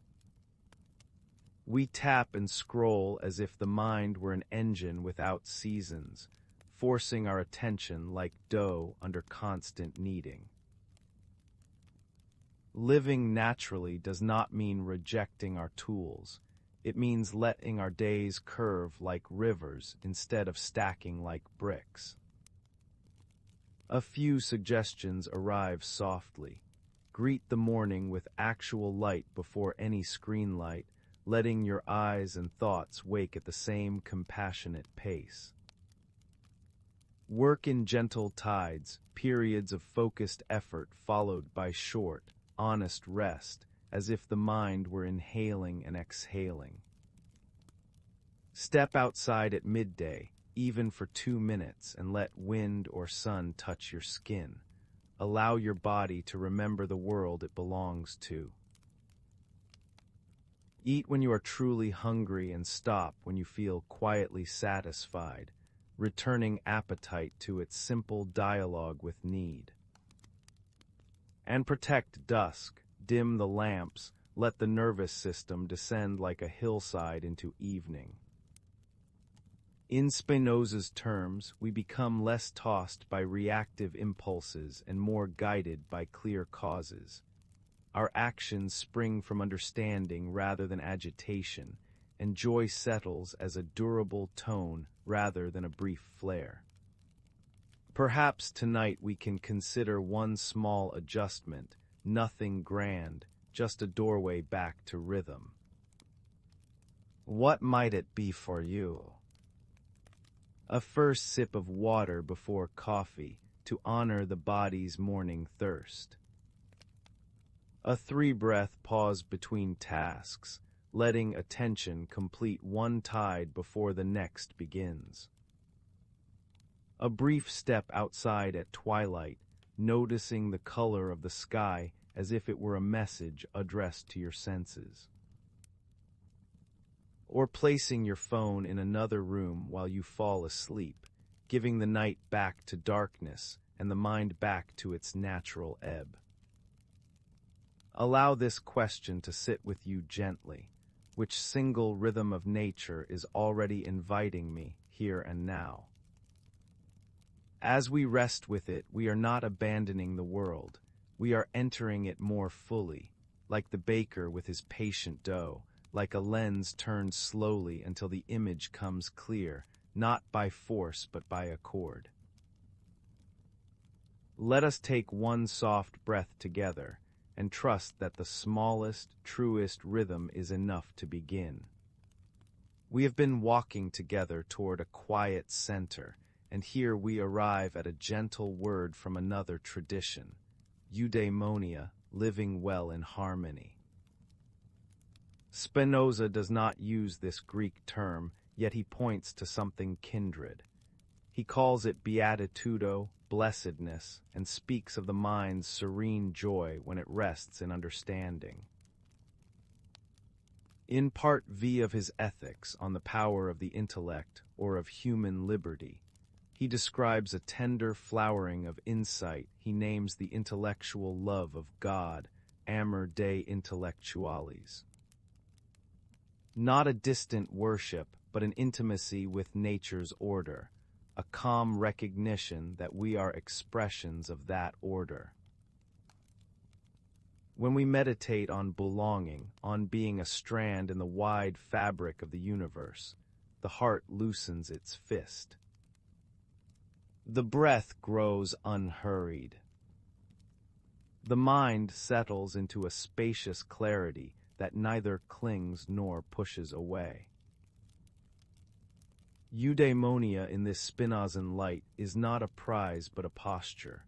We tap and scroll as if the mind were an engine without seasons, forcing our attention like dough under constant kneading. Living naturally does not mean rejecting our tools. It means letting our days curve like rivers instead of stacking like bricks. A few suggestions arrive softly. Greet the morning with actual light before any screen light, letting your eyes and thoughts wake at the same compassionate pace. Work in gentle tides, periods of focused effort followed by short, honest rest, as if the mind were inhaling and exhaling. Step outside at midday, even for 2 minutes, and let wind or sun touch your skin. Allow your body to remember the world it belongs to. Eat when you are truly hungry and stop when you feel quietly satisfied, returning appetite to its simple dialogue with need. And protect dusk, dim the lamps, let the nervous system descend like a hillside into evening. In Spinoza's terms, we become less tossed by reactive impulses and more guided by clear causes. Our actions spring from understanding rather than agitation, and joy settles as a durable tone rather than a brief flare. Perhaps tonight we can consider one small adjustment, nothing grand, just a doorway back to rhythm. What might it be for you? A first sip of water before coffee to honor the body's morning thirst. A 3-breath pause between tasks, letting attention complete one tide before the next begins. A brief step outside at twilight, noticing the color of the sky as if it were a message addressed to your senses. Or placing your phone in another room while you fall asleep, giving the night back to darkness and the mind back to its natural ebb. Allow this question to sit with you gently. Which single rhythm of nature is already inviting me here and now? As we rest with it, we are not abandoning the world. We are entering it more fully, like the baker with his patient dough, like a lens turned slowly until the image comes clear, not by force but by accord. Let us take one soft breath together and trust that the smallest, truest rhythm is enough to begin. We have been walking together toward a quiet center, and here we arrive at a gentle word from another tradition, Eudaimonia, living well in harmony. Spinoza does not use this Greek term, yet he points to something kindred. He calls it beatitudo, blessedness, and speaks of the mind's serene joy when it rests in understanding. In Part V of his Ethics on the power of the intellect or of human liberty, he describes a tender flowering of insight he names the intellectual love of God, amor Dei intellectualis. Not a distant worship, but an intimacy with nature's order, a calm recognition that we are expressions of that order. When we meditate on belonging, on being a strand in the wide fabric of the universe, the heart loosens its fist. The breath grows unhurried. The mind settles into a spacious clarity that neither clings nor pushes away. Eudaimonia in this Spinozan light is not a prize but a posture,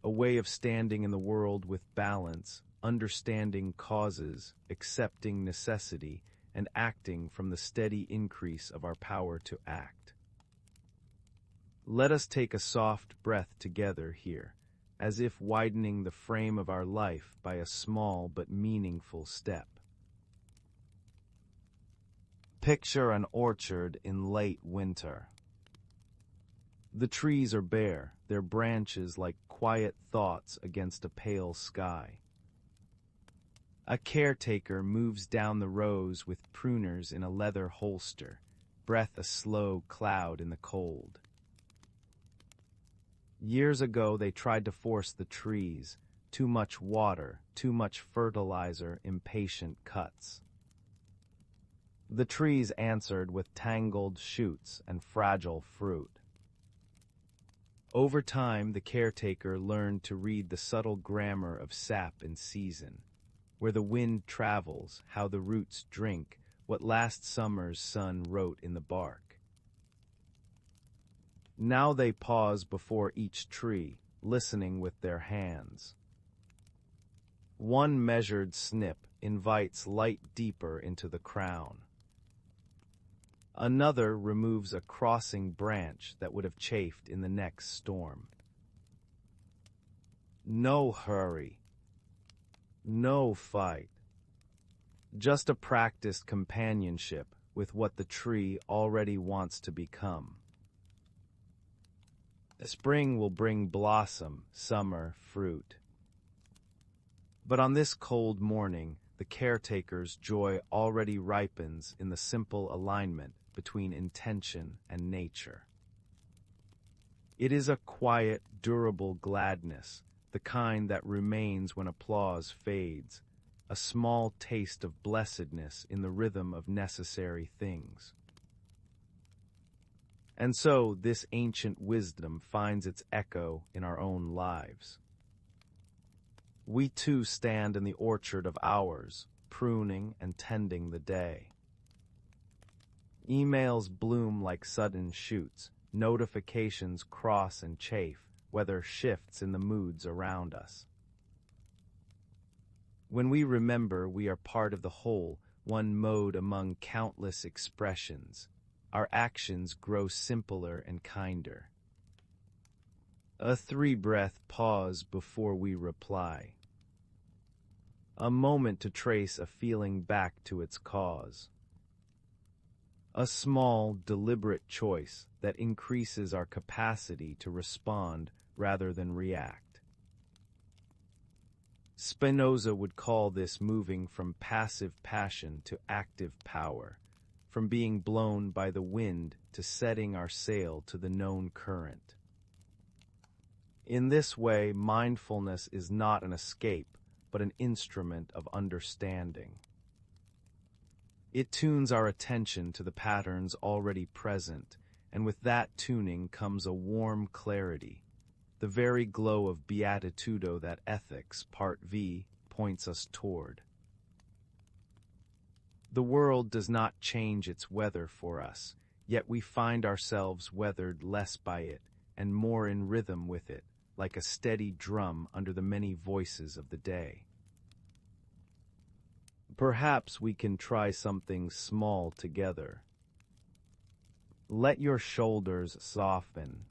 a way of standing in the world with balance, understanding causes, accepting necessity, and acting from the steady increase of our power to act. Let us take a soft breath together here, as if widening the frame of our life by a small but meaningful step. Picture an orchard in late winter. The trees are bare, their branches like quiet thoughts against a pale sky. A caretaker moves down the rows with pruners in a leather holster, breath a slow cloud in the cold. Years ago they tried to force the trees, too much water, too much fertilizer, impatient cuts. The trees answered with tangled shoots and fragile fruit. Over time, the caretaker learned to read the subtle grammar of sap and season, where the wind travels, how the roots drink, what last summer's sun wrote in the bark. Now they pause before each tree, listening with their hands. One measured snip invites light deeper into the crown. Another removes a crossing branch that would have chafed in the next storm. No hurry. No fight. Just a practiced companionship with what the tree already wants to become. Spring will bring blossom, summer, fruit. But on this cold morning, the caretaker's joy already ripens in the simple alignment between intention and nature. It is a quiet, durable gladness, the kind that remains when applause fades, a small taste of blessedness in the rhythm of necessary things. And so this ancient wisdom finds its echo in our own lives. We too stand in the orchard of ours, pruning and tending the day. Emails bloom like sudden shoots, notifications cross and chafe, weather shifts in the moods around us. When we remember we are part of the whole, one mode among countless expressions, our actions grow simpler and kinder. A 3-breath pause before we reply. A moment to trace a feeling back to its cause. A small, deliberate choice that increases our capacity to respond rather than react. Spinoza would call this moving from passive passion to active power, from being blown by the wind to setting our sail to the known current. In this way, mindfulness is not an escape, but an instrument of understanding. It tunes our attention to the patterns already present, and with that tuning comes a warm clarity, the very glow of beatitudo that Ethics, Part V, points us toward. The world does not change its weather for us, yet we find ourselves weathered less by it and more in rhythm with it, like a steady drum under the many voices of the day. Perhaps we can try something small together. Let your shoulders soften.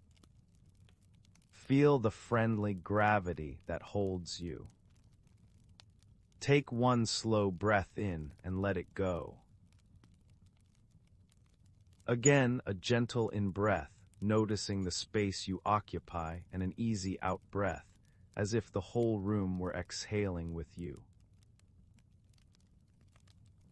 Feel the friendly gravity that holds you. Take one slow breath in and let it go. Again, a gentle in-breath, noticing the space you occupy, and an easy out-breath, as if the whole room were exhaling with you.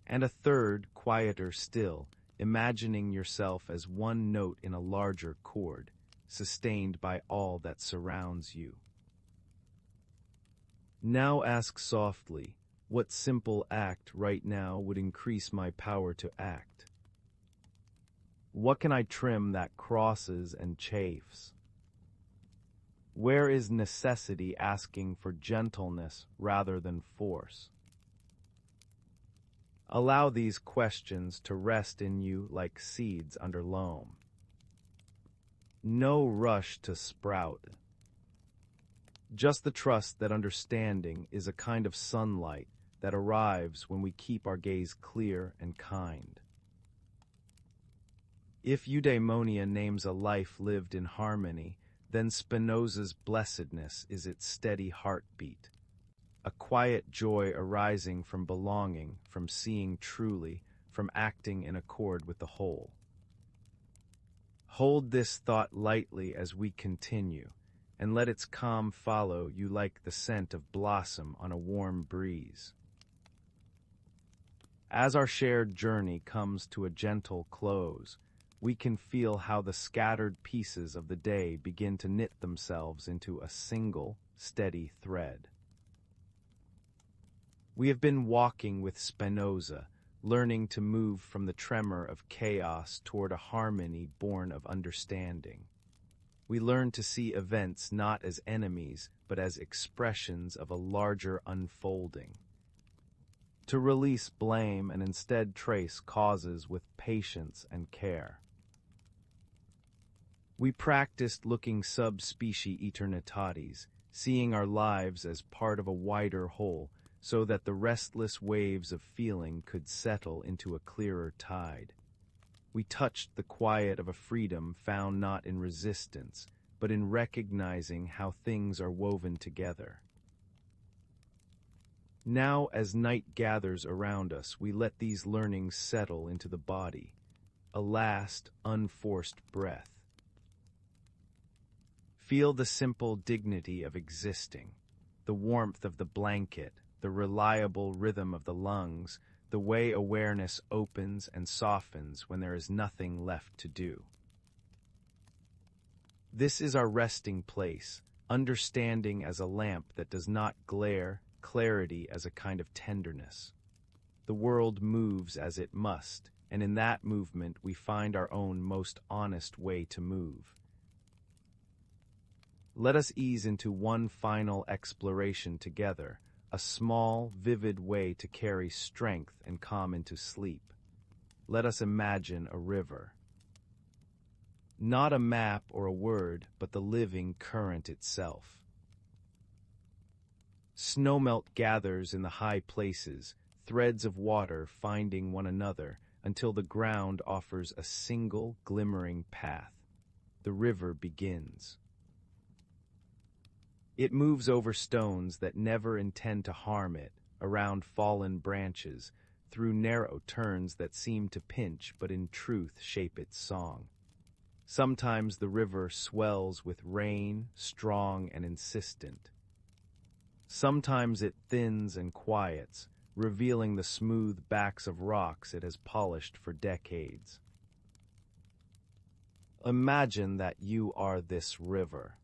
And a third, quieter still, imagining yourself as one note in a larger chord, sustained by all that surrounds you. Now ask softly, what simple act right now would increase my power to act? What can I trim that crosses and chafes? Where is necessity asking for gentleness rather than force? Allow these questions to rest in you like seeds under loam. No rush to sprout. Just the trust that understanding is a kind of sunlight that arrives when we keep our gaze clear and kind. If Eudaimonia names a life lived in harmony, then Spinoza's blessedness is its steady heartbeat, a quiet joy arising from belonging, from seeing truly, from acting in accord with the whole. Hold this thought lightly as we continue, and let its calm follow you like the scent of blossom on a warm breeze. As our shared journey comes to a gentle close, we can feel how the scattered pieces of the day begin to knit themselves into a single, steady thread. We have been walking with Spinoza, learning to move from the tremor of chaos toward a harmony born of understanding. We learn to see events not as enemies, but as expressions of a larger unfolding. To release blame and instead trace causes with patience and care. We practiced looking sub specie aeternitatis, seeing our lives as part of a wider whole, so that the restless waves of feeling could settle into a clearer tide. We touched the quiet of a freedom found not in resistance, but in recognizing how things are woven together. Now, as night gathers around us, we let these learnings settle into the body, a last, unforced breath. Feel the simple dignity of existing, the warmth of the blanket, the reliable rhythm of the lungs, the way awareness opens and softens when there is nothing left to do. This is our resting place, understanding as a lamp that does not glare, clarity as a kind of tenderness. The world moves as it must, and in that movement we find our own most honest way to move. Let us ease into one final exploration together, a small, vivid way to carry strength and calm into sleep. Let us imagine a river. Not a map or a word, but the living current itself. Snowmelt gathers in the high places, threads of water finding one another, until the ground offers a single glimmering path. The river begins. It moves over stones that never intend to harm it, around fallen branches, through narrow turns that seem to pinch but in truth shape its song. Sometimes the river swells with rain, strong and insistent. Sometimes it thins and quiets, revealing the smooth backs of rocks it has polished for decades. Imagine that you are this river.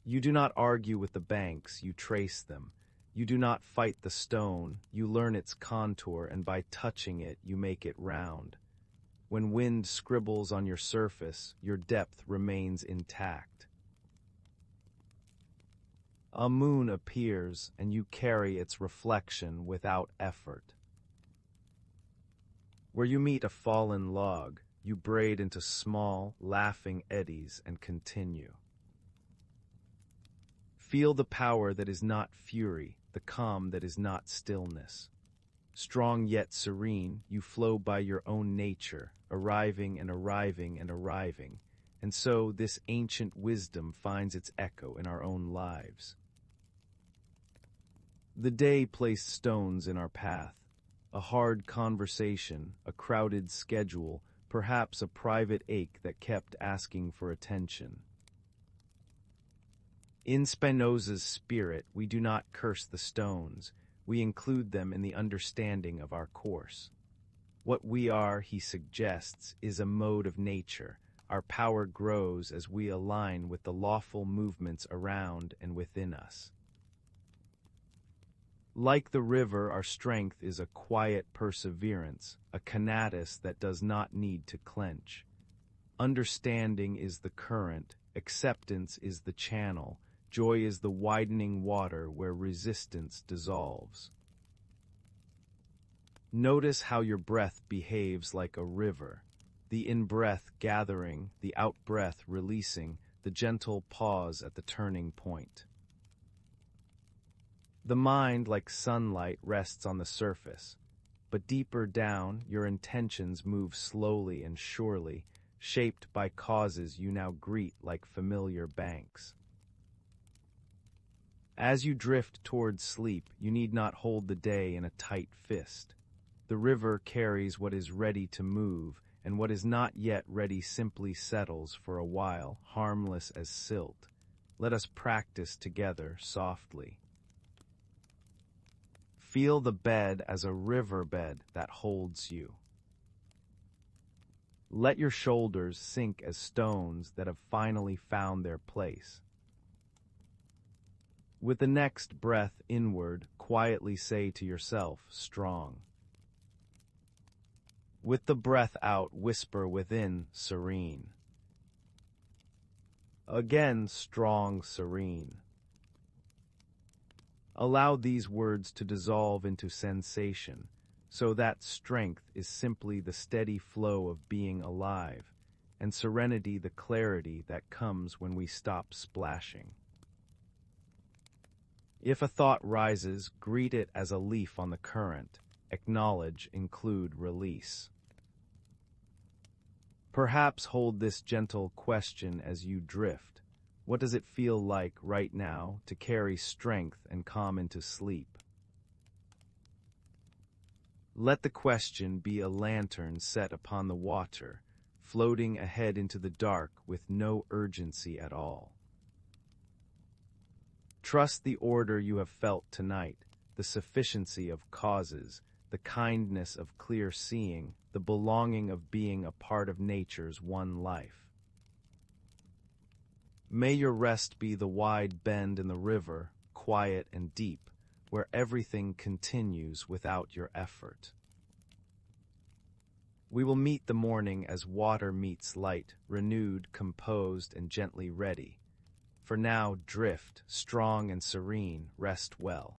You do not argue with the banks, you trace them. You do not fight the stone, you learn its contour, and by touching it, you make it round. When wind scribbles on your surface, your depth remains intact. A moon appears, and you carry its reflection without effort. Where you meet a fallen log, you braid into small, laughing eddies and continue. Feel the power that is not fury, the calm that is not stillness. Strong yet serene, you flow by your own nature, arriving and arriving and arriving, and so this ancient wisdom finds its echo in our own lives. The day placed stones in our path, a hard conversation, a crowded schedule, perhaps a private ache that kept asking for attention. In Spinoza's spirit, we do not curse the stones, we include them in the understanding of our course. What we are, he suggests, is a mode of nature. Our power grows as we align with the lawful movements around and within us. Like the river, our strength is a quiet perseverance, a conatus that does not need to clench. Understanding is the current, acceptance is the channel, joy is the widening water where resistance dissolves. Notice how your breath behaves like a river, the in-breath gathering, the out-breath releasing, the gentle pause at the turning point. The mind, like sunlight, rests on the surface, but deeper down, your intentions move slowly and surely, shaped by causes you now greet like familiar banks. As you drift towards sleep, you need not hold the day in a tight fist. The river carries what is ready to move, and what is not yet ready simply settles for a while, harmless as silt. Let us practice together softly. Feel the bed as a riverbed that holds you. Let your shoulders sink as stones that have finally found their place. With the next breath inward, quietly say to yourself, strong. With the breath out, whisper within, serene. Again, strong, serene. Allow these words to dissolve into sensation, so that strength is simply the steady flow of being alive, and serenity the clarity that comes when we stop splashing. If a thought rises, greet it as a leaf on the current. Acknowledge, include, release. Perhaps hold this gentle question as you drift. What does it feel like right now to carry strength and calm into sleep? Let the question be a lantern set upon the water, floating ahead into the dark with no urgency at all. Trust the order you have felt tonight, the sufficiency of causes, the kindness of clear seeing, the belonging of being a part of nature's one life. May your rest be the wide bend in the river, quiet and deep, where everything continues without your effort. We will meet the morning as water meets light, renewed, composed, and gently ready. For now, drift, strong and serene, rest well.